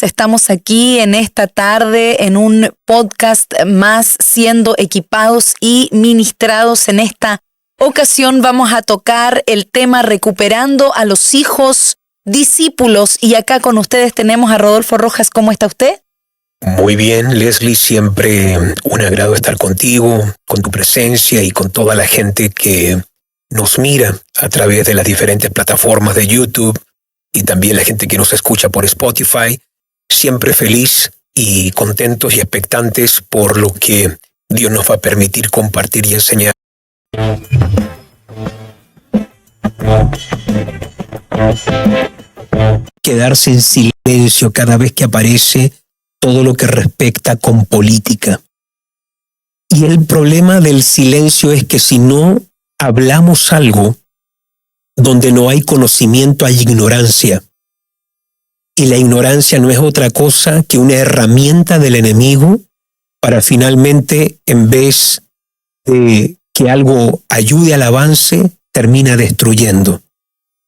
Estamos aquí en esta tarde en un podcast más, siendo equipados y ministrados. En esta ocasión vamos a tocar el tema recuperando a los hijos discípulos. Y acá con ustedes tenemos a Rodolfo Rojas. ¿Cómo está usted? Muy bien, Leslie, siempre un agrado estar contigo, con tu presencia y con toda la gente que nos mira a través de las diferentes plataformas de YouTube y también la gente que nos escucha por Spotify. Siempre feliz y contentos y expectantes por lo que Dios nos va a permitir compartir y enseñar. Quedarse en silencio cada vez que aparece todo lo que respecta con política. Y el problema del silencio es que si no hablamos algo donde no hay conocimiento, hay ignorancia. Y la ignorancia no es otra cosa que una herramienta del enemigo para finalmente, en vez de que algo ayude al avance, termina destruyendo.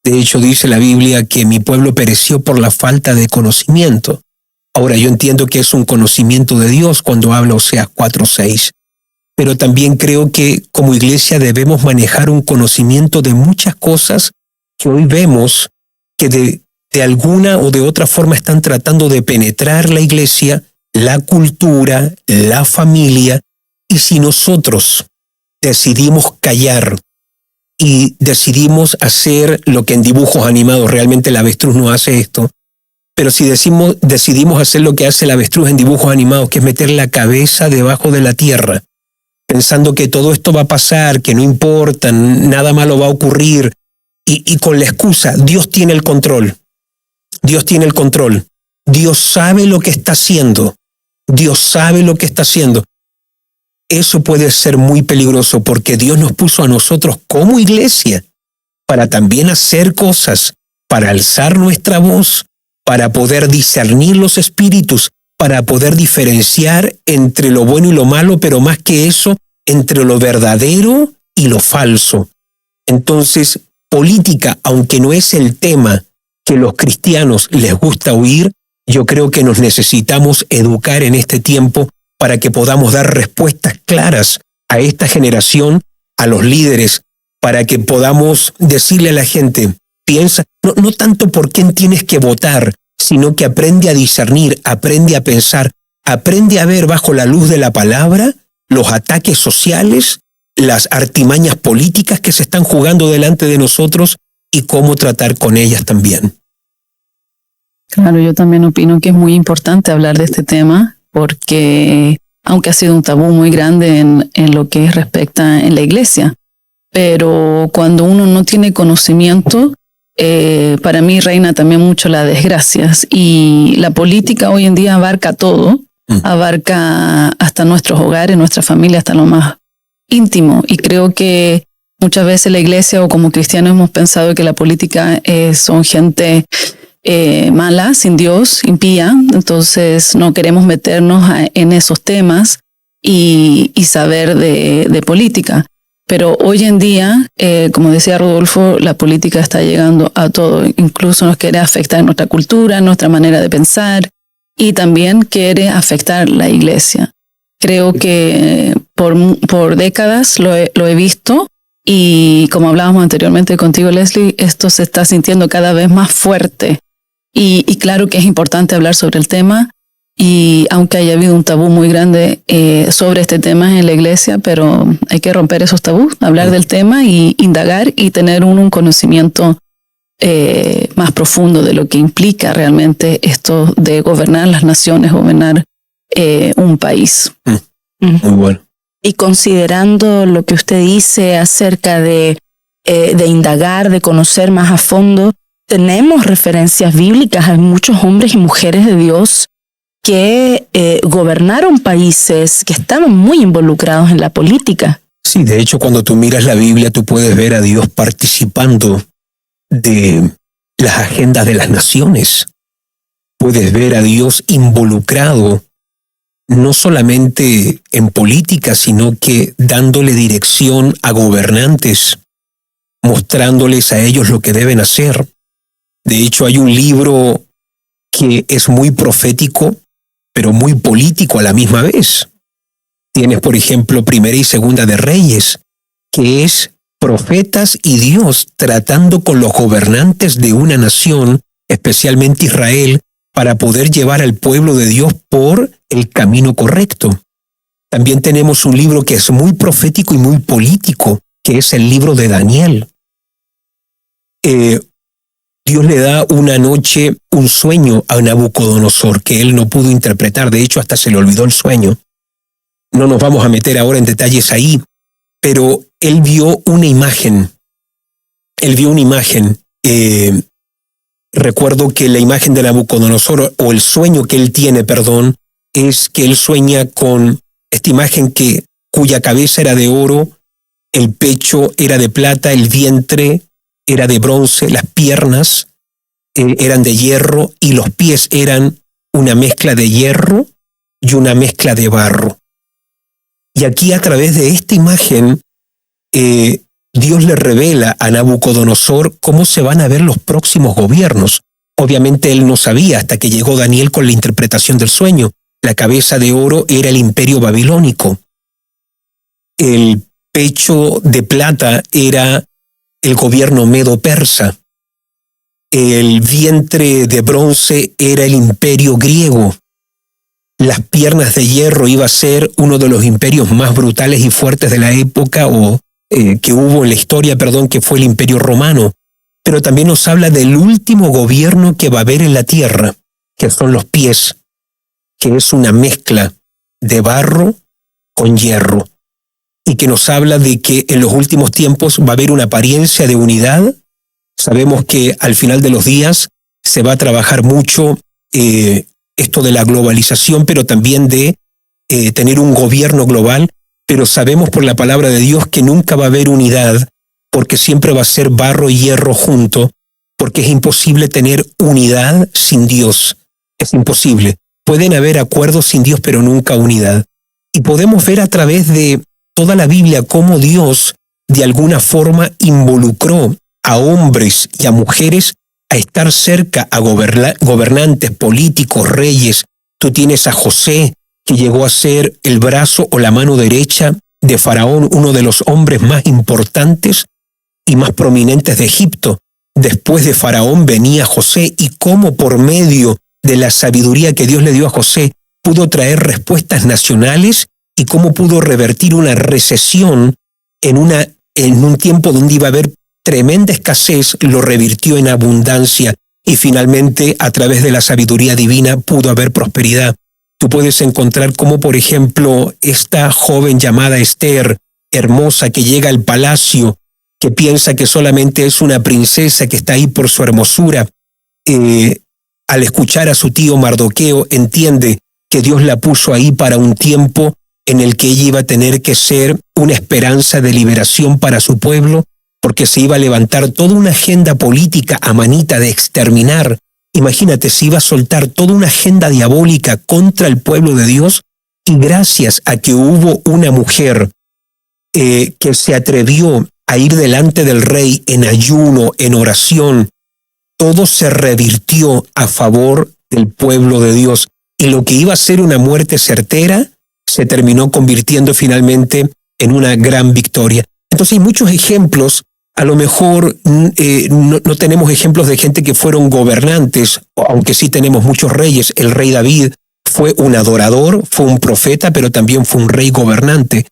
De hecho, dice la Biblia que mi pueblo pereció por la falta de conocimiento. Ahora, yo entiendo que es un conocimiento de Dios cuando habla Oseas 4:6. Pero también creo que como iglesia debemos manejar un conocimiento de muchas cosas que hoy vemos que de alguna o de otra forma están tratando de penetrar la iglesia, la cultura, la familia, y si nosotros decidimos callar y decidimos hacer lo que en dibujos animados, realmente el avestruz no hace esto, pero si decidimos hacer lo que hace el avestruz en dibujos animados, que es meter la cabeza debajo de la tierra, pensando que todo esto va a pasar, que no importa, nada malo va a ocurrir, y con la excusa, Dios tiene el control. Dios tiene el control. Dios sabe lo que está haciendo. Dios sabe lo que está haciendo. Eso puede ser muy peligroso porque Dios nos puso a nosotros como iglesia para también hacer cosas, para alzar nuestra voz, para poder discernir los espíritus, para poder diferenciar entre lo bueno y lo malo, pero más que eso, entre lo verdadero y lo falso. Entonces, política, aunque no es el tema que los cristianos les gusta oír, yo creo que nos necesitamos educar en este tiempo para que podamos dar respuestas claras a esta generación, a los líderes, para que podamos decirle a la gente, piensa, no tanto por quién tienes que votar, sino que aprende a discernir, aprende a pensar, aprende a ver bajo la luz de la palabra los ataques sociales, las artimañas políticas que se están jugando delante de nosotros y cómo tratar con ellas también. Claro, yo también opino que es muy importante hablar de este tema porque, aunque ha sido un tabú muy grande en lo que respecta en la iglesia, pero cuando uno no tiene conocimiento, para mí reina también mucho las desgracias, y la política hoy en día abarca todo, abarca hasta nuestros hogares, nuestra familia, hasta lo más íntimo, y creo que muchas veces la iglesia o como cristianos hemos pensado que la política son gente mala, sin Dios, impía, entonces no queremos meternos en esos temas y saber de política. Pero hoy en día, como decía Rodolfo, la política está llegando a todo, incluso nos quiere afectar nuestra cultura, nuestra manera de pensar, y también quiere afectar la iglesia. Creo que por décadas lo he visto, y como hablábamos anteriormente contigo, Leslie, esto se está sintiendo cada vez más fuerte. Y claro que es importante hablar sobre el tema, y aunque haya habido un tabú muy grande sobre este tema en la iglesia, pero hay que romper esos tabús, hablar del tema y indagar y tener un conocimiento más profundo de lo que implica realmente esto de gobernar las naciones, gobernar un país. Muy bueno. Y considerando lo que usted dice acerca de indagar, de conocer más a fondo, tenemos referencias bíblicas. Hay muchos hombres y mujeres de Dios que gobernaron países, que estaban muy involucrados en la política. Sí, de hecho, cuando tú miras la Biblia, tú puedes ver a Dios participando de las agendas de las naciones. Puedes ver a Dios involucrado no solamente en política, sino que dándole dirección a gobernantes, mostrándoles a ellos lo que deben hacer. De hecho, hay un libro que es muy profético, pero muy político a la misma vez. Tienes, por ejemplo, Primera y Segunda de Reyes, que es profetas y Dios tratando con los gobernantes de una nación, especialmente Israel, para poder llevar al pueblo de Dios por el camino correcto. También tenemos un libro que es muy profético y muy político, que es el libro de Daniel. Dios le da una noche un sueño a Nabucodonosor que él no pudo interpretar, de hecho hasta se le olvidó el sueño. No nos vamos a meter ahora en detalles ahí, pero él vio una imagen. Recuerdo que la imagen de Nabucodonosor, o el sueño que él tiene, es que él sueña con esta imagen cuya cabeza era de oro, el pecho era de plata, el vientre era de bronce, las piernas eran de hierro y los pies eran una mezcla de hierro y una mezcla de barro. Y aquí a través de esta imagen, Dios le revela a Nabucodonosor cómo se van a ver los próximos gobiernos. Obviamente él no sabía hasta que llegó Daniel con la interpretación del sueño. La cabeza de oro era el imperio babilónico. El pecho de plata era el gobierno medo-persa. El vientre de bronce era el imperio griego. Las piernas de hierro iba a ser uno de los imperios más brutales y fuertes de la época que hubo en la historia, que fue el imperio romano. Pero también nos habla del último gobierno que va a haber en la tierra, que son los pies, que es una mezcla de barro con hierro, y que nos habla de que en los últimos tiempos va a haber una apariencia de unidad. Sabemos que al final de los días se va a trabajar mucho esto de la globalización, pero también de tener un gobierno global, pero sabemos por la palabra de Dios que nunca va a haber unidad, porque siempre va a ser barro y hierro junto, porque es imposible tener unidad sin Dios. Es imposible. Pueden haber acuerdos sin Dios, pero nunca unidad. Y podemos ver a través de toda la Biblia cómo Dios de alguna forma involucró a hombres y a mujeres a estar cerca a gobernantes, políticos, reyes. Tú tienes a José, que llegó a ser el brazo o la mano derecha de Faraón, uno de los hombres más importantes y más prominentes de Egipto. Después de Faraón venía José, y cómo por medio de la sabiduría que Dios le dio a José pudo traer respuestas nacionales, y cómo pudo revertir una recesión en un tiempo donde iba a haber tremenda escasez, lo revirtió en abundancia, y finalmente a través de la sabiduría divina pudo haber prosperidad. Tú puedes encontrar cómo, por ejemplo, esta joven llamada Esther, hermosa, que llega al palacio, que piensa que solamente es una princesa que está ahí por su hermosura, al escuchar a su tío Mardoqueo, entiende que Dios la puso ahí para un tiempo en el que ella iba a tener que ser una esperanza de liberación para su pueblo, porque se iba a levantar toda una agenda política amanita de exterminar. Imagínate, se iba a soltar toda una agenda diabólica contra el pueblo de Dios, y gracias a que hubo una mujer que se atrevió a ir delante del rey en ayuno, en oración, todo se revirtió a favor del pueblo de Dios, y lo que iba a ser una muerte certera se terminó convirtiendo finalmente en una gran victoria. Entonces hay muchos ejemplos. A lo mejor no tenemos ejemplos de gente que fueron gobernantes, aunque sí tenemos muchos reyes. El rey David fue un adorador, fue un profeta, pero también fue un rey gobernante.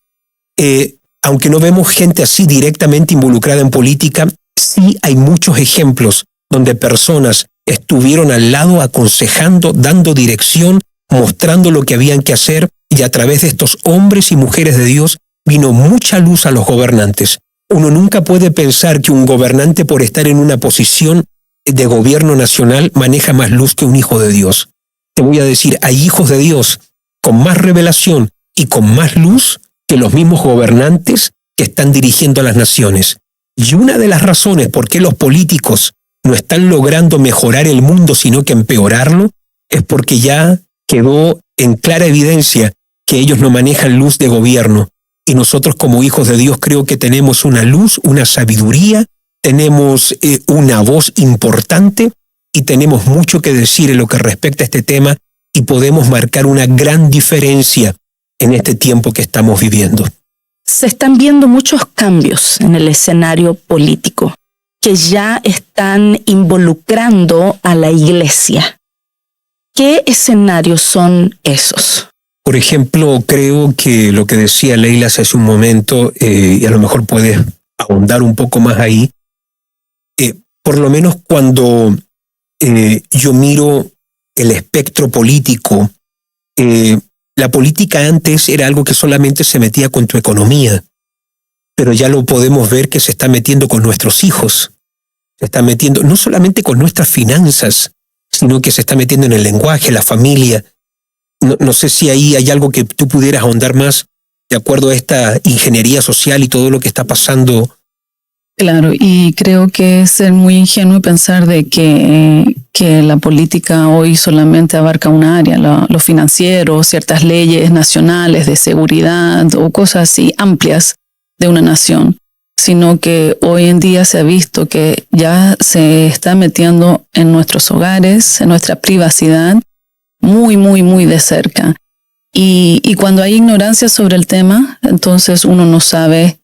Aunque no vemos gente así directamente involucrada en política, sí hay muchos ejemplos donde personas estuvieron al lado aconsejando, dando dirección, mostrando lo que habían que hacer, y a través de estos hombres y mujeres de Dios vino mucha luz a los gobernantes. Uno nunca puede pensar que un gobernante, por estar en una posición de gobierno nacional, maneja más luz que un hijo de Dios. Te voy a decir, hay hijos de Dios con más revelación y con más luz que los mismos gobernantes que están dirigiendo a las naciones. Y una de las razones por qué los políticos no están logrando mejorar el mundo, sino que empeorarlo, es porque ya quedó en clara evidencia que ellos no manejan luz de gobierno. Y nosotros como hijos de Dios creo que tenemos una luz, una sabiduría, tenemos una voz importante, y tenemos mucho que decir en lo que respecta a este tema y podemos marcar una gran diferencia en este tiempo que estamos viviendo. Se están viendo muchos cambios en el escenario político que ya están involucrando a la iglesia. ¿Qué escenarios son esos? Por ejemplo, creo que lo que decía Leila hace un momento, y a lo mejor puedes ahondar un poco más ahí, por lo menos cuando yo miro el espectro político, la política antes era algo que solamente se metía con tu economía, pero ya lo podemos ver que se está metiendo con nuestros hijos, se está metiendo no solamente con nuestras finanzas, sino que se está metiendo en el lenguaje, la familia. No sé si ahí hay algo que tú pudieras ahondar más de acuerdo a esta ingeniería social y todo lo que está pasando. Claro, y creo que es ser muy ingenuo pensar de que la política hoy solamente abarca una área, lo financiero, ciertas leyes nacionales de seguridad o cosas así amplias de una nación, sino que hoy en día se ha visto que ya se está metiendo en nuestros hogares, en nuestra privacidad, muy, muy, muy de cerca. Y cuando hay ignorancia sobre el tema, entonces uno no sabe,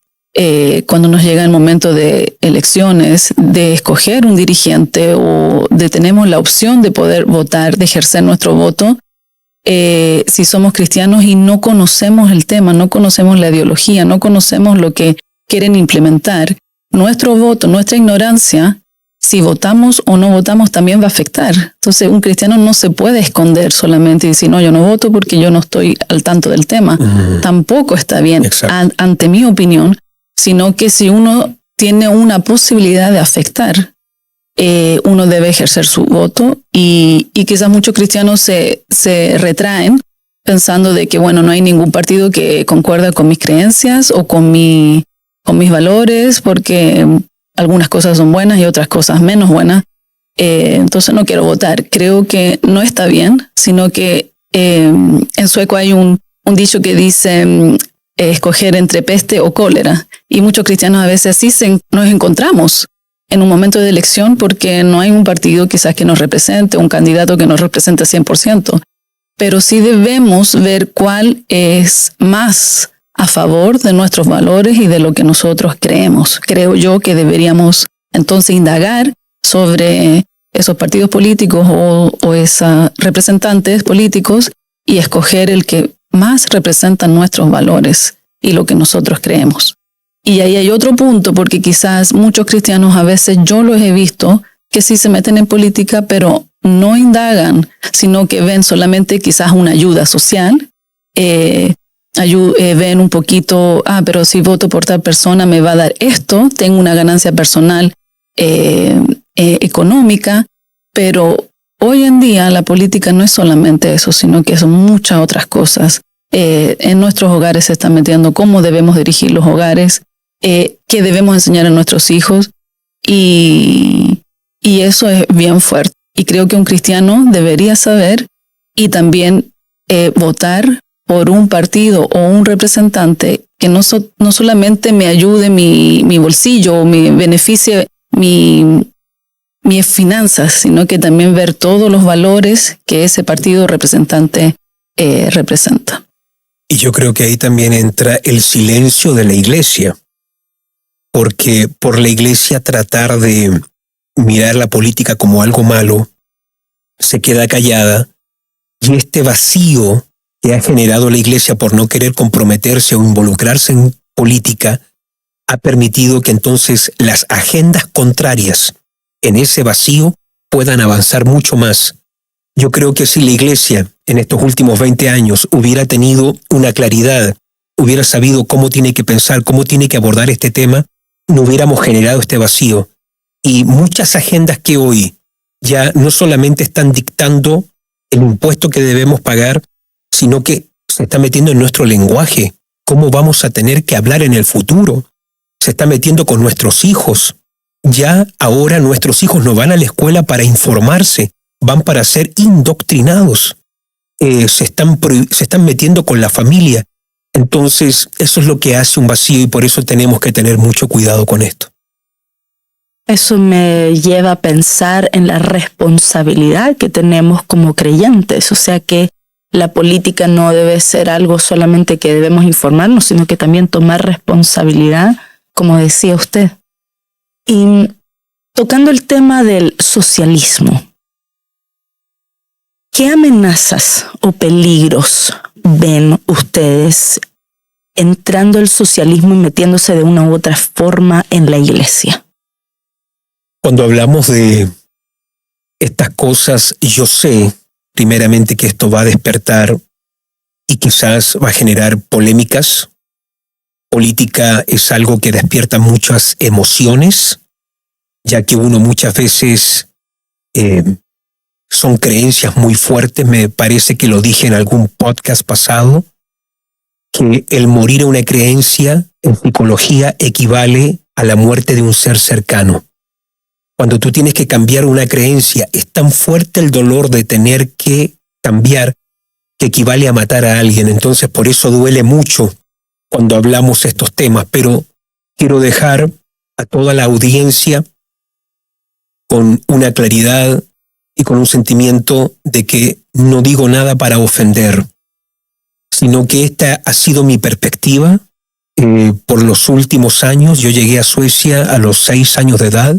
cuando nos llega el momento de elecciones, de escoger un dirigente o de tenemos la opción de poder votar, de ejercer nuestro voto, si somos cristianos y no conocemos el tema, no conocemos la ideología, no conocemos lo que quieren implementar, nuestro voto, nuestra ignorancia, si votamos o no votamos también va a afectar. Entonces un cristiano no se puede esconder solamente y decir, no, yo no voto porque yo no estoy al tanto del tema. Tampoco está bien, ante mi opinión, sino que si uno tiene una posibilidad de afectar, uno debe ejercer su voto y quizás muchos cristianos se retraen pensando de que, bueno, no hay ningún partido que concuerda con mis creencias o con mis valores, porque algunas cosas son buenas y otras cosas menos buenas, entonces no quiero votar. Creo que no está bien, sino que en sueco hay un dicho que dice escoger entre peste o cólera, y muchos cristianos a veces sí nos encontramos en un momento de elección porque no hay un partido quizás que nos represente, un candidato que nos represente 100%, pero sí debemos ver cuál es más a favor de nuestros valores y de lo que nosotros creemos. Creo yo que deberíamos entonces indagar sobre esos partidos políticos o esos representantes políticos y escoger el que más representa nuestros valores y lo que nosotros creemos. Y ahí hay otro punto, porque quizás muchos cristianos, a veces yo los he visto, que sí se meten en política, pero no indagan, sino que ven solamente quizás una ayuda social, ven un poquito, pero si voto por tal persona me va a dar esto, tengo una ganancia personal económica, pero hoy en día la política no es solamente eso, sino que son muchas otras cosas. En nuestros hogares se están metiendo cómo debemos dirigir los hogares, qué debemos enseñar a nuestros hijos, y eso es bien fuerte. Y creo que un cristiano debería saber y también votar por un partido o un representante que no solamente me ayude mi bolsillo o me beneficie mis finanzas, sino que también ver todos los valores que ese partido representante representa. Y yo creo que ahí también entra el silencio de la iglesia, porque por la iglesia tratar de mirar la política como algo malo, se queda callada, y este vacío que ha generado la iglesia por no querer comprometerse o involucrarse en política ha permitido que entonces las agendas contrarias en ese vacío puedan avanzar mucho más. Yo creo que si la iglesia en estos últimos 20 años hubiera tenido una claridad, hubiera sabido cómo tiene que pensar, cómo tiene que abordar este tema, no hubiéramos generado este vacío. Y muchas agendas que hoy ya no solamente están dictando el impuesto que debemos pagar, sino que se está metiendo en nuestro lenguaje, cómo vamos a tener que hablar en el futuro. Se está metiendo con nuestros hijos. Ya ahora nuestros hijos no van a la escuela para informarse, van para ser indoctrinados. Se están metiendo con la familia. Entonces, eso es lo que hace un vacío y por eso tenemos que tener mucho cuidado con esto. Eso me lleva a pensar en la responsabilidad que tenemos como creyentes, o sea que la política no debe ser algo solamente que debemos informarnos, sino que también tomar responsabilidad, como decía usted. Y tocando el tema del socialismo, ¿qué amenazas o peligros ven ustedes entrando el socialismo y metiéndose de una u otra forma en la iglesia? Cuando hablamos de estas cosas, yo sé primeramente que esto va a despertar y quizás va a generar polémicas. Política es algo que despierta muchas emociones, ya que uno muchas veces son creencias muy fuertes. Me parece que lo dije en algún podcast pasado, que el morir a una creencia en psicología equivale a la muerte de un ser cercano. Cuando tú tienes que cambiar una creencia, es tan fuerte el dolor de tener que cambiar que equivale a matar a alguien. Entonces, por eso duele mucho cuando hablamos estos temas. Pero quiero dejar a toda la audiencia con una claridad y con un sentimiento de que no digo nada para ofender, sino que esta ha sido mi perspectiva por los últimos años. Yo llegué a Suecia a los 6 años de edad.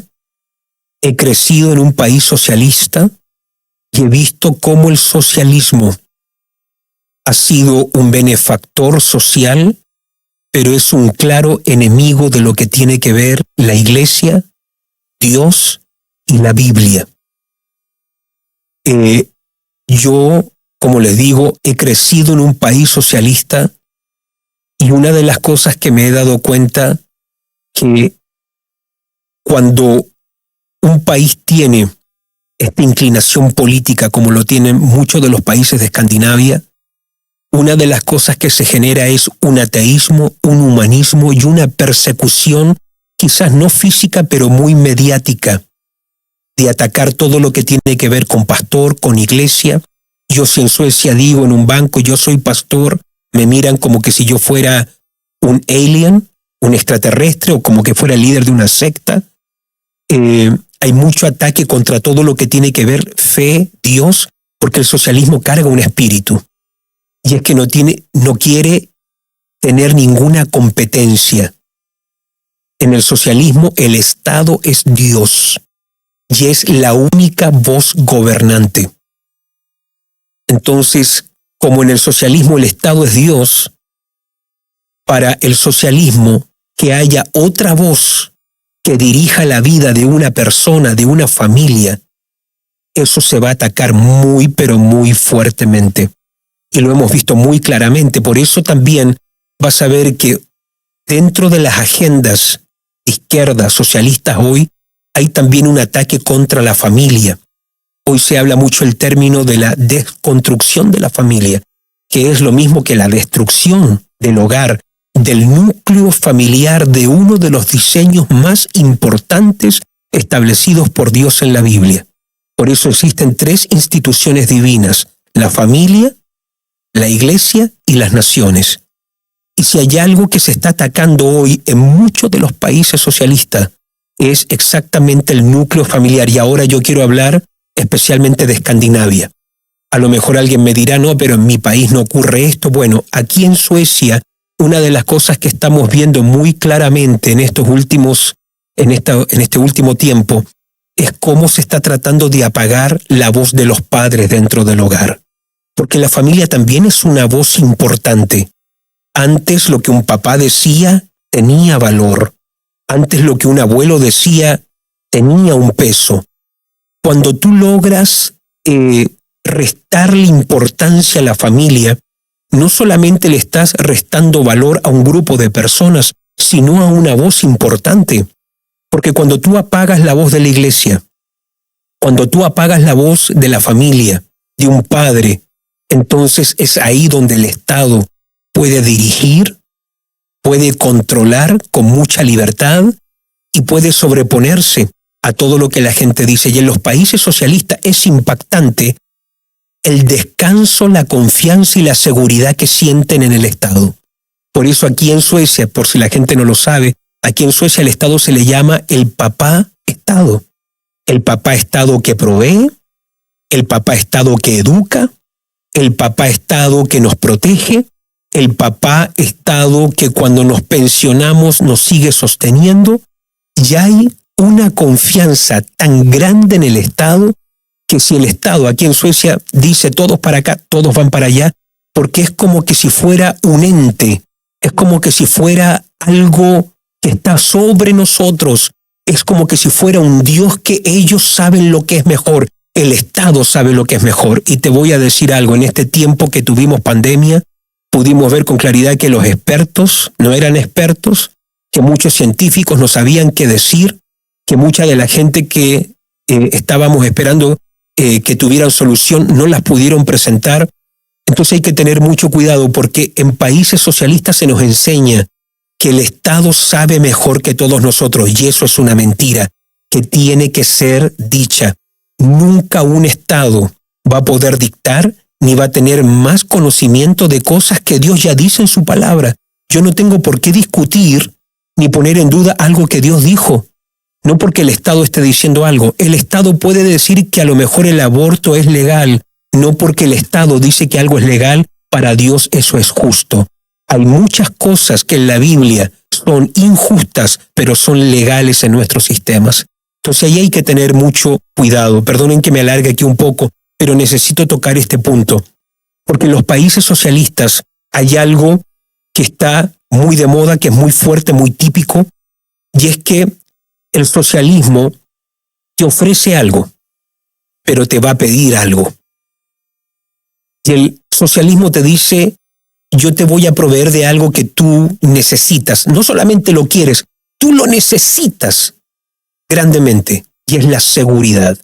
He crecido en un país socialista y he visto cómo el socialismo ha sido un benefactor social, pero es un claro enemigo de lo que tiene que ver la Iglesia, Dios y la Biblia. Yo, como les digo, he crecido en un país socialista y una de las cosas que me he dado cuenta que cuando un país tiene esta inclinación política como lo tienen muchos de los países de Escandinavia, una de las cosas que se genera es un ateísmo, un humanismo y una persecución, quizás no física, pero muy mediática, de atacar todo lo que tiene que ver con pastor, con iglesia. Yo si en Suecia digo en un banco, yo soy pastor, me miran como que si yo fuera un alien, un extraterrestre, o como que fuera el líder de una secta. Hay mucho ataque contra todo lo que tiene que ver fe, Dios, porque el socialismo carga un espíritu. Y es que no quiere tener ninguna competencia. En el socialismo el Estado es Dios y es la única voz gobernante. Entonces, como en el socialismo el Estado es Dios, para el socialismo que haya otra voz que dirija la vida de una persona, de una familia, eso se va a atacar muy, pero muy fuertemente. Y lo hemos visto muy claramente. Por eso también vas a ver que dentro de las agendas izquierdas, socialistas hoy, hay también un ataque contra la familia. Hoy se habla mucho el término de la desconstrucción de la familia, que es lo mismo que la destrucción del hogar, del núcleo familiar, de uno de los diseños más importantes establecidos por Dios en la Biblia. Por eso existen 3 instituciones divinas: la familia, la iglesia y las naciones. Y si hay algo que se está atacando hoy en muchos de los países socialistas, es exactamente el núcleo familiar. Y ahora yo quiero hablar especialmente de Escandinavia. A lo mejor alguien me dirá, no, pero en mi país no ocurre esto. Bueno, aquí en Suecia, una de las cosas que estamos viendo muy claramente en este último tiempo es cómo se está tratando de apagar la voz de los padres dentro del hogar. Porque la familia también es una voz importante. Antes lo que un papá decía tenía valor. Antes lo que un abuelo decía tenía un peso. Cuando tú logras restarle importancia a la familia, no solamente le estás restando valor a un grupo de personas, sino a una voz importante. Porque cuando tú apagas la voz de la iglesia, cuando tú apagas la voz de la familia, de un padre, entonces es ahí donde el Estado puede dirigir, puede controlar con mucha libertad y puede sobreponerse a todo lo que la gente dice. Y en los países socialistas es impactante el descanso, la confianza y la seguridad que sienten en el Estado. Por eso aquí en Suecia, por si la gente no lo sabe, aquí en Suecia el Estado se le llama el papá Estado. El papá Estado que provee, el papá Estado que educa, el papá Estado que nos protege, el papá Estado que cuando nos pensionamos nos sigue sosteniendo. Y hay una confianza tan grande en el Estado que si el Estado aquí en Suecia dice todos para acá, todos van para allá, porque es como que si fuera un ente, es como que si fuera algo que está sobre nosotros, es como que si fuera un Dios que ellos saben lo que es mejor, el Estado sabe lo que es mejor. Y te voy a decir algo, en este tiempo que tuvimos pandemia, pudimos ver con claridad que los expertos no eran expertos, que muchos científicos no sabían qué decir, que mucha de la gente que estábamos esperando que tuvieran solución no las pudieron presentar. Entonces hay que tener mucho cuidado porque en países socialistas se nos enseña que el Estado sabe mejor que todos nosotros y eso es una mentira que tiene que ser dicha. Nunca un Estado va a poder dictar ni va a tener más conocimiento de cosas que Dios ya dice en su palabra. Yo no tengo por qué discutir ni poner en duda algo que Dios dijo. No porque el Estado esté diciendo algo. El Estado puede decir que a lo mejor el aborto es legal. No porque el Estado dice que algo es legal, para Dios eso es justo. Hay muchas cosas que en la Biblia son injustas, pero son legales en nuestros sistemas. Entonces ahí hay que tener mucho cuidado. Perdonen que me alargue aquí un poco, pero necesito tocar este punto. Porque en los países socialistas hay algo que está muy de moda, que es muy fuerte, muy típico, y es que el socialismo te ofrece algo, pero te va a pedir algo. Y el socialismo te dice, yo te voy a proveer de algo que tú necesitas. No solamente lo quieres, tú lo necesitas grandemente, y es la seguridad.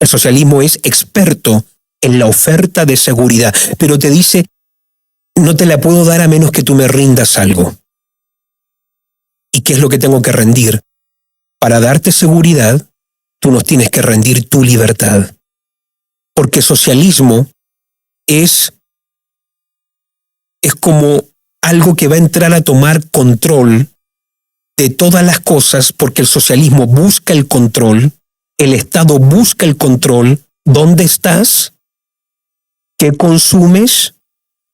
El socialismo es experto en la oferta de seguridad, pero te dice, no te la puedo dar a menos que tú me rindas algo. ¿Y qué es lo que tengo que rendir? Para darte seguridad, tú nos tienes que rendir tu libertad. Porque socialismo es como algo que va a entrar a tomar control de todas las cosas, porque el socialismo busca el control, el Estado busca el control. ¿Dónde estás? ¿Qué consumes?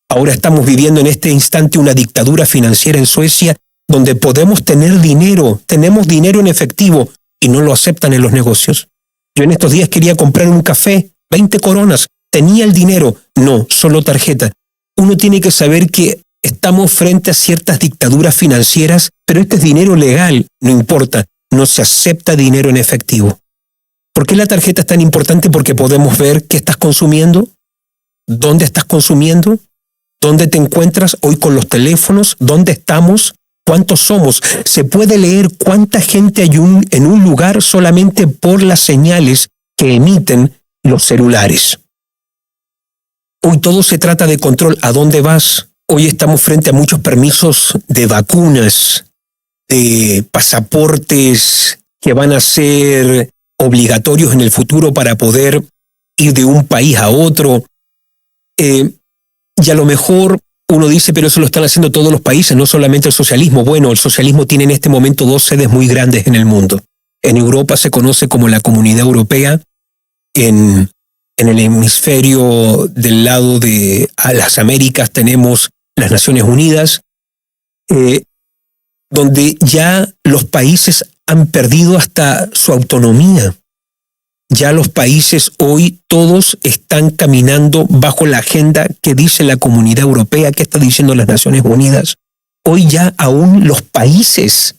Ahora estamos viviendo en este instante una dictadura financiera en Suecia donde podemos tener dinero, tenemos dinero en efectivo y no lo aceptan en los negocios. Yo en estos días quería comprar un café, 20 coronas, tenía el dinero, no, solo tarjeta. Uno tiene que saber que estamos frente a ciertas dictaduras financieras, pero este es dinero legal, no importa, no se acepta dinero en efectivo. ¿Por qué la tarjeta es tan importante? Porque podemos ver qué estás consumiendo, dónde estás consumiendo, dónde te encuentras hoy con los teléfonos, dónde estamos, cuántos somos. Se puede leer cuánta gente hay en un lugar solamente por las señales que emiten los celulares. Hoy todo se trata de control. ¿A dónde vas? Hoy estamos frente a muchos permisos de vacunas, de pasaportes que van a ser obligatorios en el futuro para poder ir de un país a otro. Y a lo mejor uno dice, pero eso lo están haciendo todos los países, no solamente el socialismo. Bueno, el socialismo tiene en este momento 2 sedes muy grandes en el mundo. En Europa se conoce como la Comunidad Europea, en el hemisferio del lado de las Américas tenemos las Naciones Unidas, donde ya los países han perdido hasta su autonomía. Ya los países hoy todos están caminando bajo la agenda que dice la Comunidad Europea, que está diciendo las Naciones Unidas. Hoy ya aún los países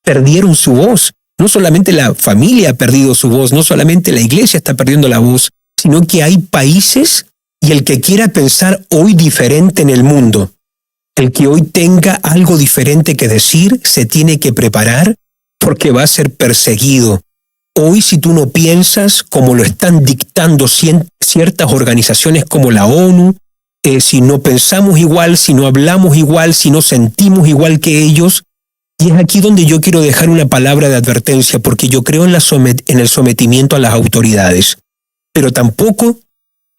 perdieron su voz. No solamente la familia ha perdido su voz, no solamente la iglesia está perdiendo la voz, sino que hay países y el que quiera pensar hoy diferente en el mundo, el que hoy tenga algo diferente que decir, se tiene que preparar porque va a ser perseguido. Hoy, si tú no piensas como lo están dictando ciertas organizaciones como la ONU, si no pensamos igual, si no hablamos igual, si no sentimos igual que ellos, y es aquí donde yo quiero dejar una palabra de advertencia, porque yo creo en el sometimiento a las autoridades, pero tampoco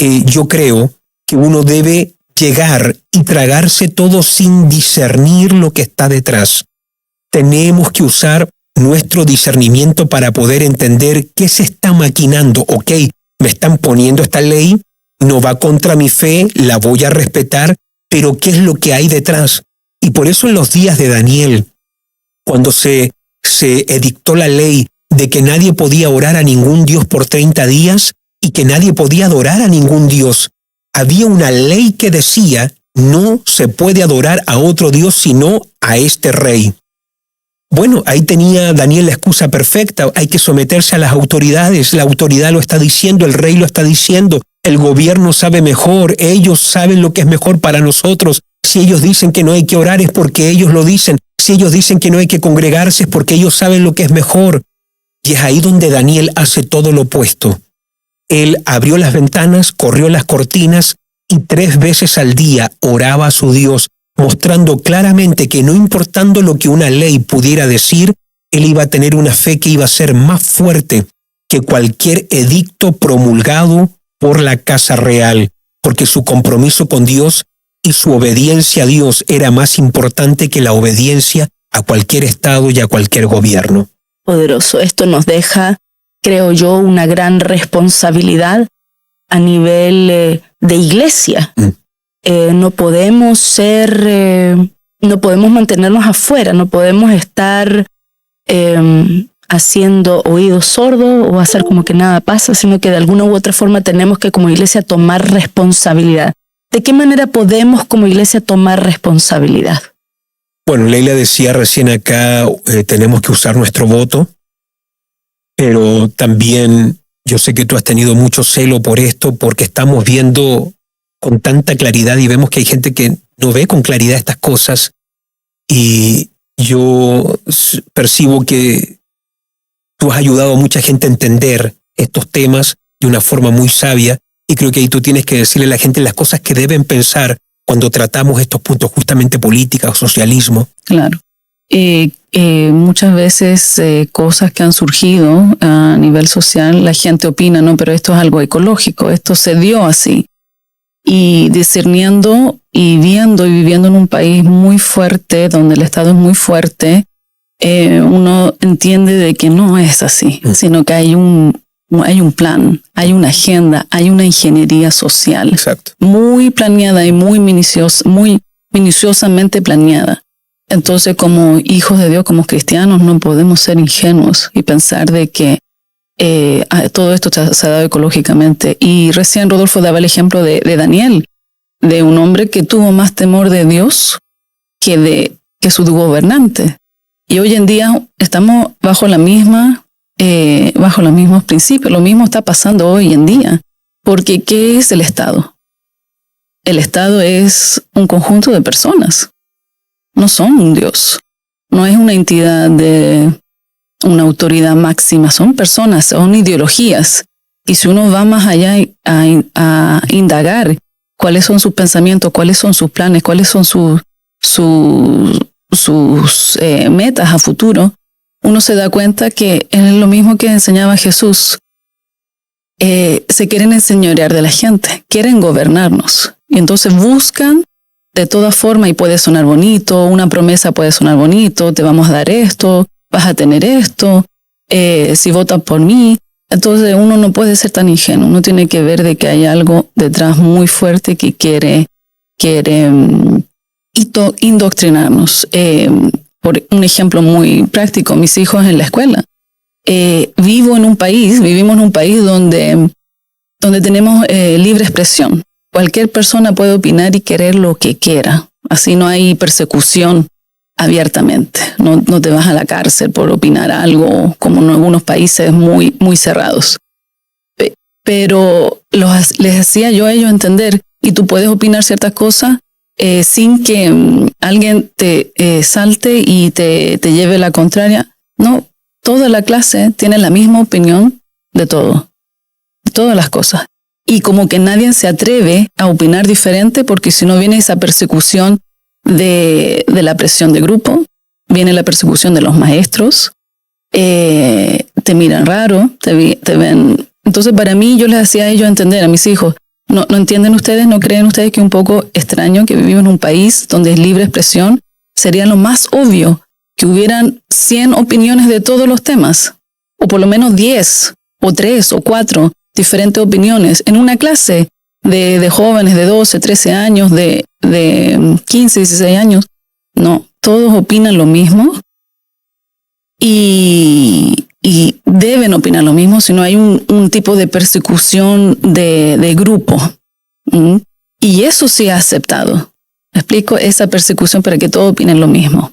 yo creo que uno debe llegar y tragarse todo sin discernir lo que está detrás. Tenemos que usar nuestro discernimiento para poder entender qué se está maquinando. Ok, me están poniendo esta ley, no va contra mi fe, la voy a respetar, pero ¿qué es lo que hay detrás? Y por eso en los días de Daniel, cuando se edictó la ley de que nadie podía orar a ningún dios por 30 días y que nadie podía adorar a ningún dios, había una ley que decía: no se puede adorar a otro dios sino a este rey. Bueno, ahí tenía Daniel la excusa perfecta: hay que someterse a las autoridades, la autoridad lo está diciendo, el rey lo está diciendo, el gobierno sabe mejor, ellos saben lo que es mejor para nosotros. Si ellos dicen que no hay que orar es porque ellos lo dicen, si ellos dicen que no hay que congregarse es porque ellos saben lo que es mejor. Y es ahí donde Daniel hace todo lo opuesto. Él abrió las ventanas, corrió las cortinas y 3 veces al día oraba a su Dios, mostrando claramente que no importando lo que una ley pudiera decir, él iba a tener una fe que iba a ser más fuerte que cualquier edicto promulgado por la Casa Real, porque su compromiso con Dios y su obediencia a Dios era más importante que la obediencia a cualquier estado y a cualquier gobierno. Poderoso. Esto nos deja, creo yo, una gran responsabilidad a nivel de iglesia. No podemos no podemos mantenernos afuera, no podemos estar haciendo oídos sordos o hacer como que nada pasa, sino que de alguna u otra forma tenemos que como iglesia tomar responsabilidad. ¿De qué manera podemos como iglesia tomar responsabilidad? Bueno, Leila decía recién acá, tenemos que usar nuestro voto, pero también yo sé que tú has tenido mucho celo por esto, porque estamos viendo con tanta claridad y vemos que hay gente que no ve con claridad estas cosas, y yo percibo que tú has ayudado a mucha gente a entender estos temas de una forma muy sabia, y creo que ahí tú tienes que decirle a la gente las cosas que deben pensar cuando tratamos estos puntos, justamente política o socialismo. Claro. Muchas veces cosas que han surgido a nivel social, la gente opina, no, pero esto es algo ecológico, esto se dio así. Y discerniendo y viendo y viviendo en un país muy fuerte, donde el Estado es muy fuerte, uno entiende de que no es así, sino que hay un plan, hay una agenda, hay una ingeniería social. Exacto. Muy planeada y muy minuciosamente planeada. Entonces, como hijos de Dios, como cristianos, no podemos ser ingenuos y pensar de que todo esto se ha dado ecológicamente. Y recién Rodolfo daba el ejemplo de Daniel, de un hombre que tuvo más temor de Dios que su gobernante. Y hoy en día estamos bajo los mismos principios. Lo mismo está pasando hoy en día. Porque ¿qué es el Estado? El Estado es un conjunto de personas. No son un Dios. No es una entidad de una autoridad máxima. Son personas, son ideologías. Y si uno va más allá a indagar cuáles son sus pensamientos, cuáles son sus planes, cuáles son sus metas a futuro, uno se da cuenta que es lo mismo que enseñaba Jesús. Se quieren enseñorear de la gente, quieren gobernarnos. Y entonces buscan de toda forma, y puede sonar bonito, una promesa puede sonar bonito, te vamos a dar esto, vas a tener esto, si votas por mí. Entonces uno no puede ser tan ingenuo, uno tiene que ver de que hay algo detrás muy fuerte que quiere indoctrinarnos. Por un ejemplo muy práctico, mis hijos en la escuela. Vivimos en un país donde tenemos libre expresión. Cualquier persona puede opinar y querer lo que quiera. Así no hay persecución abiertamente. No te vas a la cárcel por opinar algo, como en algunos países muy, muy cerrados. Pero les hacía yo a ellos entender, y tú puedes opinar ciertas cosas sin que alguien te salte y te lleve la contraria. No, toda la clase tiene la misma opinión de todo, de todas las cosas. Y como que nadie se atreve a opinar diferente, porque si no viene esa persecución de la presión de grupo, viene la persecución de los maestros, te miran raro, te ven. Entonces para mí yo les hacía a ellos entender, a mis hijos, no entienden ustedes, no creen ustedes que es un poco extraño que vivimos en un país donde es libre expresión. Sería lo más obvio que hubieran 100 opiniones de todos los temas, o por lo menos 10, o 3, o 4 diferentes opiniones en una clase de jóvenes de 12, 13 años, de 15, 16 años. No, todos opinan lo mismo y deben opinar lo mismo, si no hay un tipo de persecución de grupo. Y eso sí ha aceptado. ¿Me explico? Esa persecución para que todos opinen lo mismo.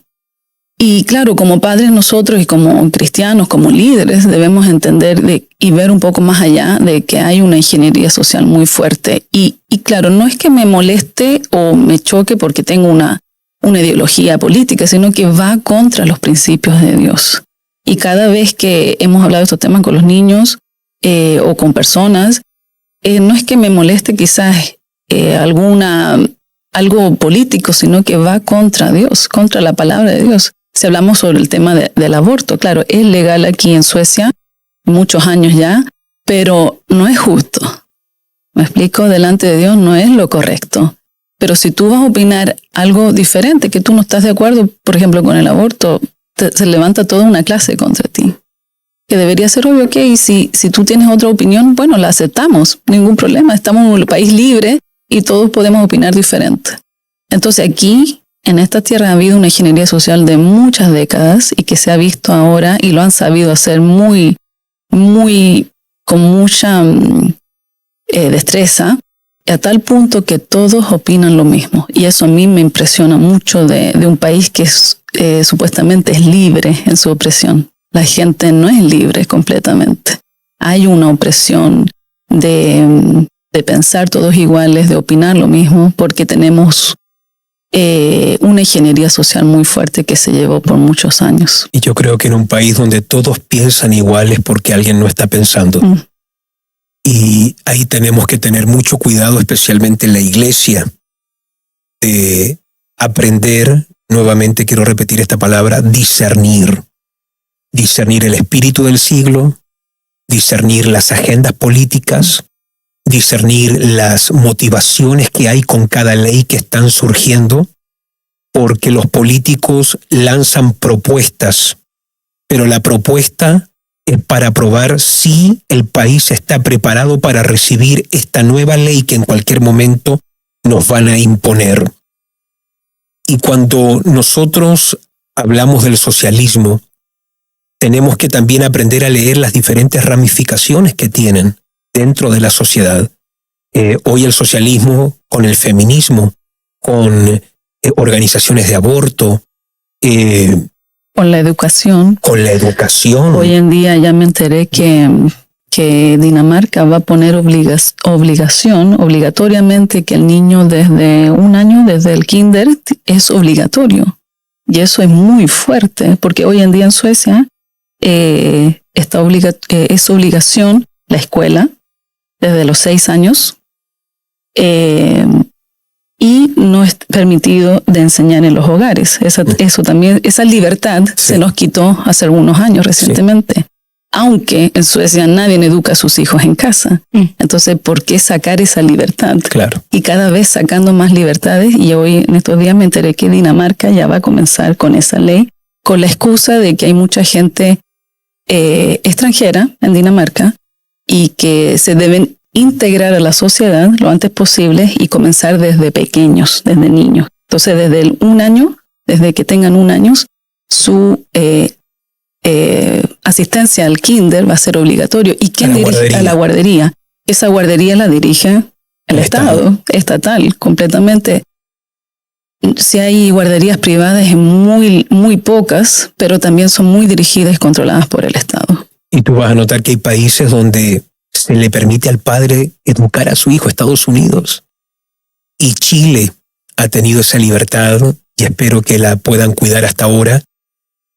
Y claro, como padres nosotros y como cristianos, como líderes, debemos entender y ver un poco más allá de que hay una ingeniería social muy fuerte. Y claro, no es que me moleste o me choque porque tengo una ideología política, sino que va contra los principios de Dios. Y cada vez que hemos hablado de estos temas con los niños o con personas, no es que me moleste quizás algo político, sino que va contra Dios, contra la palabra de Dios. Si hablamos sobre el tema del aborto, claro, es legal aquí en Suecia, muchos años ya, pero no es justo. ¿Me explico? Delante de Dios no es lo correcto. Pero si tú vas a opinar algo diferente, que tú no estás de acuerdo, por ejemplo, con el aborto, se levanta toda una clase contra ti. Que debería ser obvio, ok, si tú tienes otra opinión, bueno, la aceptamos, ningún problema, estamos en un país libre y todos podemos opinar diferente. Entonces aquí, en esta tierra, ha habido una ingeniería social de muchas décadas y que se ha visto ahora y lo han sabido hacer con mucha destreza, a tal punto que todos opinan lo mismo. Y eso a mí me impresiona mucho de un país que supuestamente es libre en su opresión. La gente no es libre completamente. Hay una opresión de pensar todos iguales, de opinar lo mismo, porque tenemos una ingeniería social muy fuerte que se llevó por muchos años. Y yo creo que en un país donde todos piensan iguales porque alguien no está pensando. Y ahí tenemos que tener mucho cuidado, especialmente en la iglesia, de aprender, nuevamente quiero repetir esta palabra, discernir. Discernir el espíritu del siglo, discernir las agendas políticas, discernir las motivaciones que hay con cada ley que están surgiendo, porque los políticos lanzan propuestas, pero la propuesta es para probar si el país está preparado para recibir esta nueva ley que en cualquier momento nos van a imponer. Y cuando nosotros hablamos del socialismo, tenemos que también aprender a leer las diferentes ramificaciones que tienen dentro de la sociedad. Hoy el socialismo con el feminismo, con organizaciones de aborto, con la educación. Con la educación. Hoy en día ya me enteré que Dinamarca va a poner obligatoriamente que el niño desde un año, desde el kinder, es obligatorio. Y eso es muy fuerte, porque hoy en día en Suecia es obligación la escuela desde los 6 años y no es permitido de enseñar en los hogares. Eso también, esa libertad se nos quitó hace algunos años recientemente. Aunque en Suecia nadie educa a sus hijos en casa. Entonces, ¿por qué sacar esa libertad? Claro. Y cada vez sacando más libertades, y hoy en estos días me enteré que Dinamarca ya va a comenzar con esa ley, con la excusa de que hay mucha gente extranjera en Dinamarca y que se deben integrar a la sociedad lo antes posible y comenzar desde pequeños, desde niños. Entonces, desde que tengan 1 año, su asistencia al kinder va a ser obligatorio. ¿Y quién dirige a la guardería? Esa guardería la dirige el Estado, estatal, completamente. Si hay guarderías privadas, muy, muy pocas, pero también son muy dirigidas y controladas por el Estado. Y tú vas a notar que hay países donde se le permite al padre educar a su hijo, Estados Unidos. Y Chile ha tenido esa libertad y espero que la puedan cuidar hasta ahora.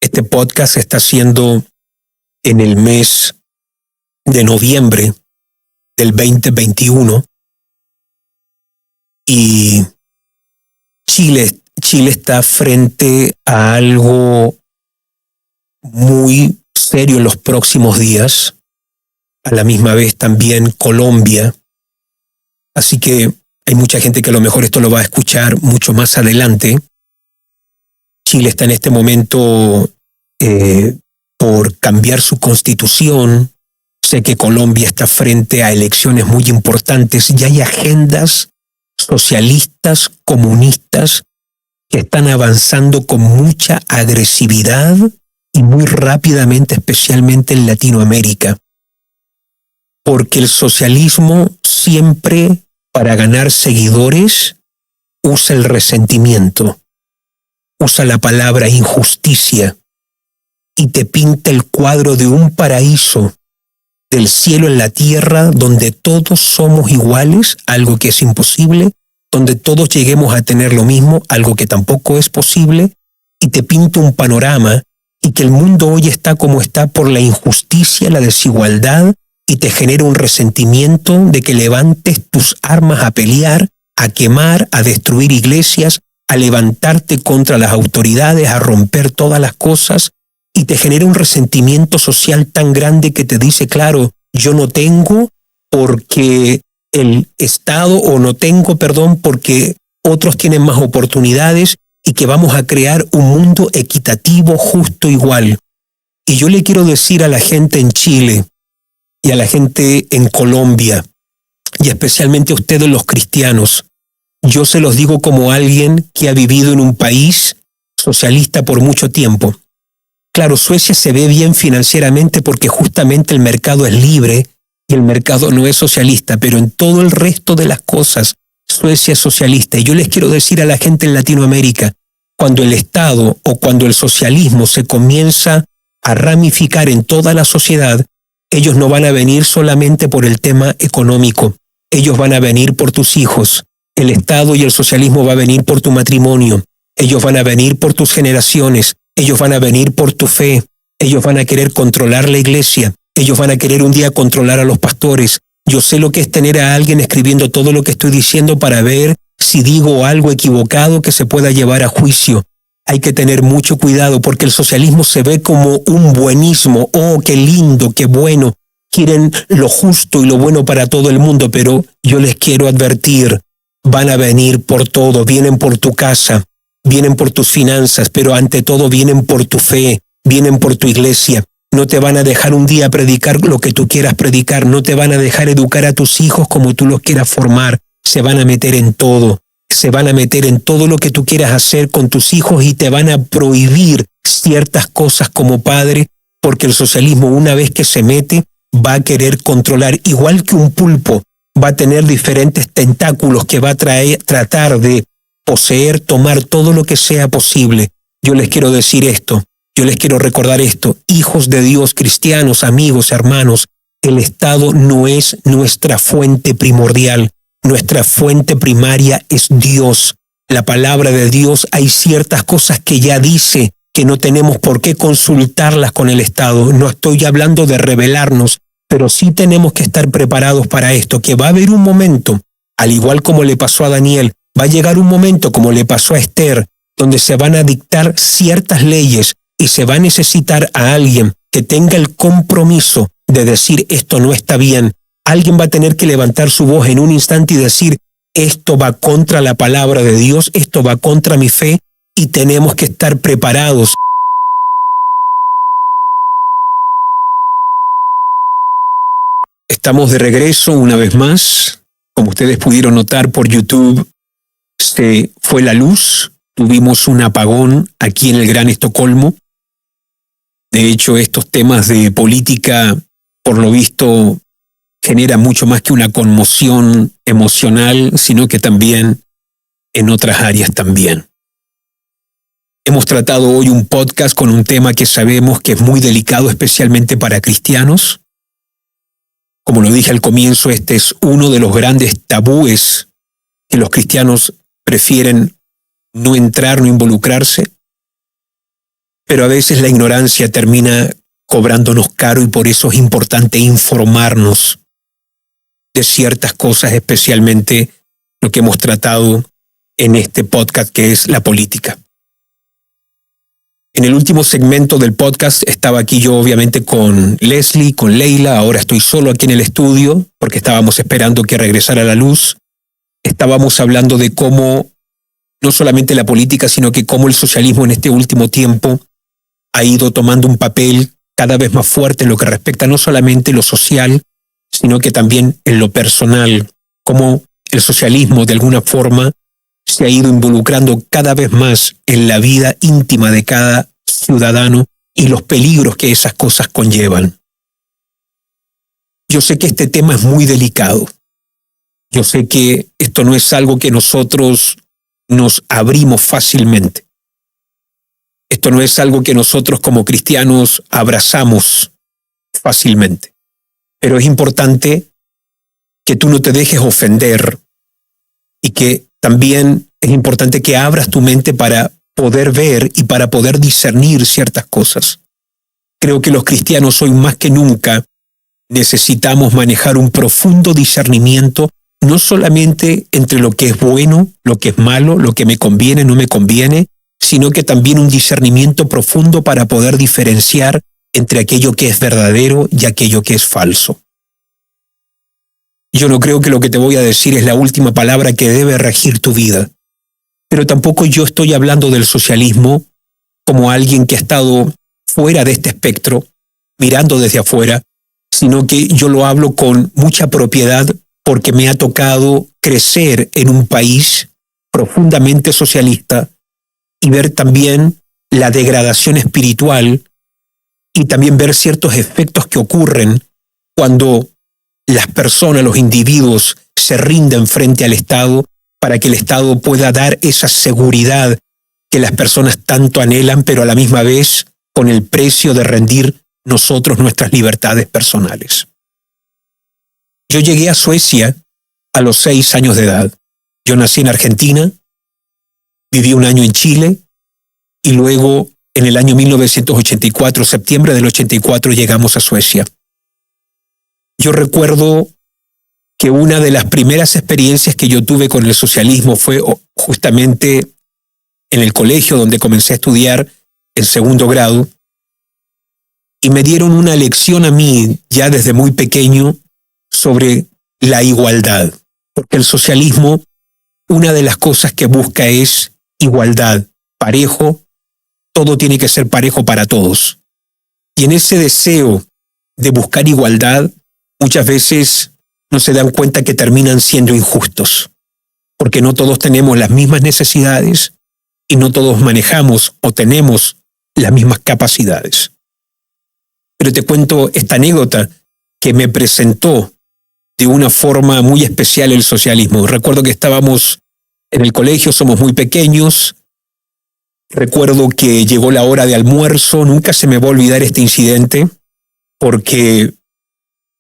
Este podcast se está haciendo en el mes de noviembre del 2021 y Chile está frente a algo muy serio en los próximos días, a la misma vez también Colombia. Así que hay mucha gente que a lo mejor esto lo va a escuchar mucho más adelante. Chile está en este momento por cambiar su constitución. Sé que Colombia está frente a elecciones muy importantes y hay agendas socialistas, comunistas, que están avanzando con mucha agresividad y muy rápidamente, especialmente en Latinoamérica. Porque el socialismo siempre, para ganar seguidores, usa el resentimiento, usa la palabra injusticia y te pinta el cuadro de un paraíso, del cielo en la tierra, donde todos somos iguales, algo que es imposible, donde todos lleguemos a tener lo mismo, algo que tampoco es posible, y te pinta un panorama, y que el mundo hoy está como está por la injusticia, la desigualdad, y te genera un resentimiento de que levantes tus armas a pelear, a quemar, a destruir iglesias, a levantarte contra las autoridades, a romper todas las cosas, y te genera un resentimiento social tan grande que te dice, claro, yo no tengo porque el Estado, o no tengo, perdón, porque otros tienen más oportunidades, y que vamos a crear un mundo equitativo, justo, igual. Y yo le quiero decir a la gente en Chile y a la gente en Colombia, y especialmente a ustedes los cristianos, yo se los digo como alguien que ha vivido en un país socialista por mucho tiempo. Claro, Suecia se ve bien financieramente porque justamente el mercado es libre y el mercado no es socialista, pero en todo el resto de las cosas, Suecia es socialista. Y yo les quiero decir a la gente en Latinoamérica, cuando el Estado o cuando el socialismo se comienza a ramificar en toda la sociedad, ellos no van a venir solamente por el tema económico, ellos van a venir por tus hijos. El Estado y el socialismo va a venir por tu matrimonio, ellos van a venir por tus generaciones, ellos van a venir por tu fe, ellos van a querer controlar la iglesia, ellos van a querer un día controlar a los pastores. Yo sé lo que es tener a alguien escribiendo todo lo que estoy diciendo para ver si digo algo equivocado que se pueda llevar a juicio. Hay que tener mucho cuidado porque el socialismo se ve como un buenismo. Oh, qué lindo, qué bueno. Quieren lo justo y lo bueno para todo el mundo, pero yo les quiero advertir, van a venir por todo, vienen por tu casa, vienen por tus finanzas, pero ante todo vienen por tu fe, vienen por tu iglesia. No te van a dejar un día predicar lo que tú quieras predicar, no te van a dejar educar a tus hijos como tú los quieras formar. Se van a meter en todo, se van a meter en todo lo que tú quieras hacer con tus hijos y te van a prohibir ciertas cosas como padre, porque el socialismo, una vez que se mete, va a querer controlar, igual que un pulpo, va a tener diferentes tentáculos que va a tratar de poseer, tomar todo lo que sea posible. Yo les quiero decir esto. Yo les quiero recordar esto, hijos de Dios, cristianos, amigos, hermanos, el Estado no es nuestra fuente primordial, nuestra fuente primaria es Dios. La palabra de Dios, hay ciertas cosas que ya dice que no tenemos por qué consultarlas con el Estado. No estoy hablando de rebelarnos, pero sí tenemos que estar preparados para esto, que va a haber un momento, al igual como le pasó a Daniel, va a llegar un momento como le pasó a Esther, donde se van a dictar ciertas leyes, y se va a necesitar a alguien que tenga el compromiso de decir esto no está bien. Alguien va a tener que levantar su voz en un instante y decir esto va contra la palabra de Dios, esto va contra mi fe y tenemos que estar preparados. Estamos de regreso una vez más. Como ustedes pudieron notar por YouTube, se fue la luz. Tuvimos un apagón aquí en el Gran Estocolmo. De hecho, estos temas de política, por lo visto, generan mucho más que una conmoción emocional, sino que también en otras áreas también. Hemos tratado hoy un podcast con un tema que sabemos que es muy delicado, especialmente para cristianos. Como lo dije al comienzo, este es uno de los grandes tabúes que los cristianos prefieren no entrar, no involucrarse. Pero a veces la ignorancia termina cobrándonos caro y por eso es importante informarnos de ciertas cosas, especialmente lo que hemos tratado en este podcast, que es la política. En el último segmento del podcast estaba aquí yo obviamente con Leslie, con Leila. Ahora estoy solo aquí en el estudio porque estábamos esperando que regresara la luz. Estábamos hablando de cómo no solamente la política, sino que cómo el socialismo en este último tiempo ha ido tomando un papel cada vez más fuerte en lo que respecta no solamente lo social, sino que también en lo personal, cómo el socialismo de alguna forma se ha ido involucrando cada vez más en la vida íntima de cada ciudadano y los peligros que esas cosas conllevan. Yo sé que este tema es muy delicado. Yo sé que esto no es algo que nosotros nos abrimos fácilmente. Esto no es algo que nosotros como cristianos abrazamos fácilmente. Pero es importante que tú no te dejes ofender y que también es importante que abras tu mente para poder ver y para poder discernir ciertas cosas. Creo que los cristianos hoy más que nunca necesitamos manejar un profundo discernimiento, no solamente entre lo que es bueno, lo que es malo, lo que me conviene, no me conviene, sino que también un discernimiento profundo para poder diferenciar entre aquello que es verdadero y aquello que es falso. Yo no creo que lo que te voy a decir es la última palabra que debe regir tu vida, pero tampoco yo estoy hablando del socialismo como alguien que ha estado fuera de este espectro, mirando desde afuera, sino que yo lo hablo con mucha propiedad porque me ha tocado crecer en un país profundamente socialista y ver también la degradación espiritual y también ver ciertos efectos que ocurren cuando las personas, los individuos, se rinden frente al Estado para que el Estado pueda dar esa seguridad que las personas tanto anhelan, pero a la misma vez con el precio de rendir nosotros nuestras libertades personales. Yo llegué a Suecia a los 6 años de edad. Yo nací en Argentina, viví un año en Chile y luego en el año 1984, septiembre del 84, llegamos a Suecia. Yo recuerdo que una de las primeras experiencias que yo tuve con el socialismo fue justamente en el colegio donde comencé a estudiar en 2º grado y me dieron una lección a mí ya desde muy pequeño sobre la igualdad, porque el socialismo, una de las cosas que busca es igualdad, parejo, todo tiene que ser parejo para todos. Y en ese deseo de buscar igualdad, muchas veces no se dan cuenta que terminan siendo injustos, porque no todos tenemos las mismas necesidades y no todos manejamos o tenemos las mismas capacidades. Pero te cuento esta anécdota que me presentó de una forma muy especial el socialismo. Recuerdo que estábamos en el colegio, somos muy pequeños. Recuerdo que llegó la hora de almuerzo, nunca se me va a olvidar este incidente, porque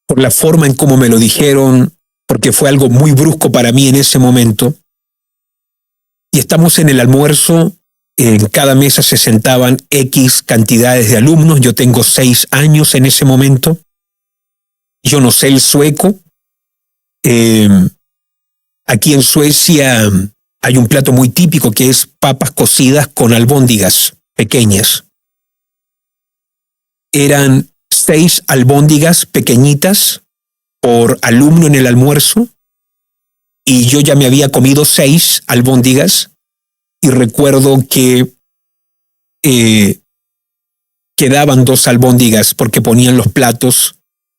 por la forma en cómo me lo dijeron, porque fue algo muy brusco para mí en ese momento. Y estamos en el almuerzo, en cada mesa se sentaban X cantidades de alumnos, yo tengo 6 años en ese momento, yo no sé el sueco. Aquí en Suecia hay un plato muy típico que es papas cocidas con albóndigas pequeñas. Eran 6 albóndigas pequeñitas por alumno en el almuerzo y yo ya me había comido 6 albóndigas y recuerdo que quedaban 2 albóndigas porque ponían los platos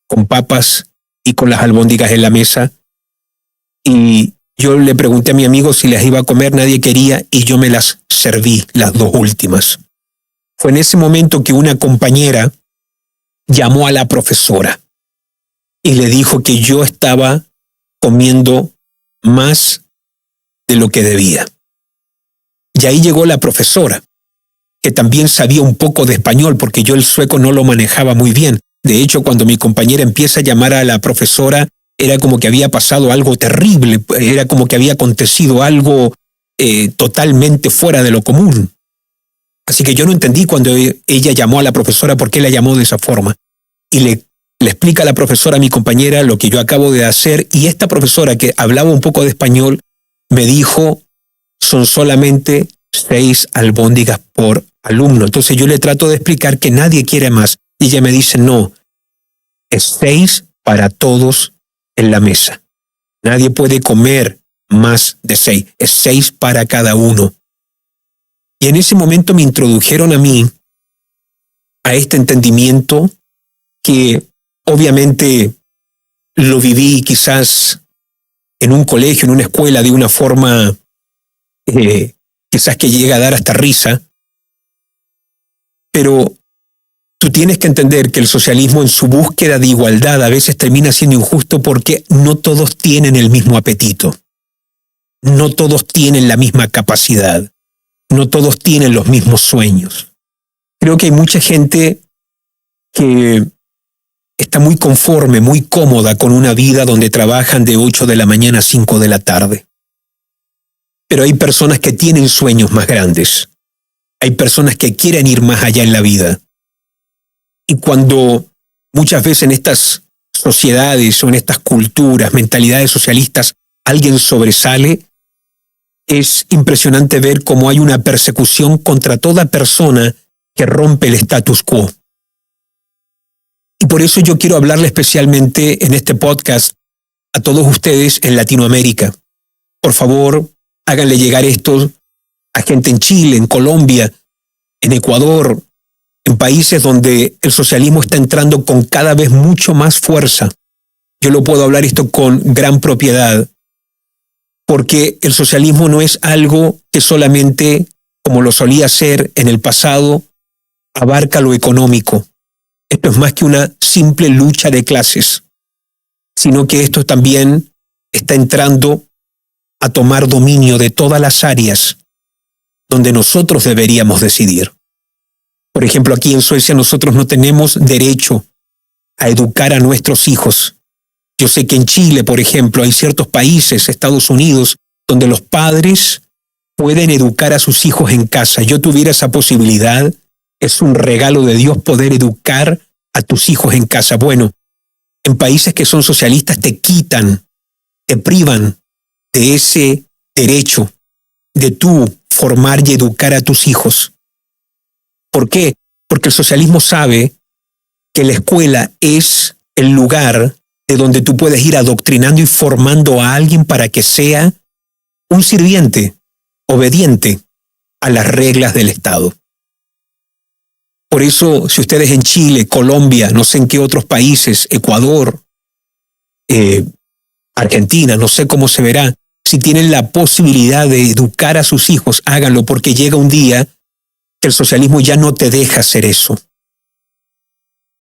con papas y con las albóndigas en la mesa y yo le pregunté a mi amigo si las iba a comer, nadie quería y yo me las serví, las 2 últimas. Fue en ese momento que una compañera llamó a la profesora y le dijo que yo estaba comiendo más de lo que debía. Y ahí llegó la profesora, que también sabía un poco de español porque yo el sueco no lo manejaba muy bien. De hecho, cuando mi compañera empieza a llamar a la profesora, era como que había pasado algo terrible, era como que había acontecido algo totalmente fuera de lo común. Así que yo no entendí cuando ella llamó a la profesora por qué la llamó de esa forma. Y le explica a la profesora, a mi compañera, lo que yo acabo de hacer. Y esta profesora, que hablaba un poco de español, me dijo, son solamente 6 albóndigas por alumno. Entonces yo le trato de explicar que nadie quiere más. Y ella me dice, no, es 6 para todos en la mesa. Nadie puede comer más de 6, es 6 para cada uno. Y en ese momento me introdujeron a mí a este entendimiento que obviamente lo viví quizás en un colegio, en una escuela, de una forma quizás que llega a dar hasta risa, pero tú tienes que entender que el socialismo, en su búsqueda de igualdad, a veces termina siendo injusto porque no todos tienen el mismo apetito, no todos tienen la misma capacidad, no todos tienen los mismos sueños. Creo que hay mucha gente que está muy conforme, muy cómoda con una vida donde trabajan de 8 de la mañana a 5 de la tarde. Pero hay personas que tienen sueños más grandes. Hay personas que quieren ir más allá en la vida. Y cuando muchas veces en estas sociedades o en estas culturas, mentalidades socialistas, alguien sobresale, es impresionante ver cómo hay una persecución contra toda persona que rompe el status quo. Y por eso yo quiero hablarle especialmente en este podcast a todos ustedes en Latinoamérica. Por favor, háganle llegar esto a gente en Chile, en Colombia, en Ecuador, en países donde el socialismo está entrando con cada vez mucho más fuerza. Yo lo puedo hablar esto con gran propiedad, porque el socialismo no es algo que solamente, como lo solía ser en el pasado, abarca lo económico. Esto es más que una simple lucha de clases, sino que esto también está entrando a tomar dominio de todas las áreas donde nosotros deberíamos decidir. Por ejemplo, aquí en Suecia nosotros no tenemos derecho a educar a nuestros hijos. Yo sé que en Chile, por ejemplo, hay ciertos países, Estados Unidos, donde los padres pueden educar a sus hijos en casa. Yo tuviera esa posibilidad. Es un regalo de Dios poder educar a tus hijos en casa. Bueno, en países que son socialistas te quitan, te privan de ese derecho de tú formar y educar a tus hijos. ¿Por qué? Porque el socialismo sabe que la escuela es el lugar de donde tú puedes ir adoctrinando y formando a alguien para que sea un sirviente, obediente a las reglas del Estado. Por eso, si ustedes en Chile, Colombia, no sé en qué otros países, Ecuador, Argentina, no sé cómo se verá, si tienen la posibilidad de educar a sus hijos, háganlo, porque llega un día que el socialismo ya no te deja hacer eso.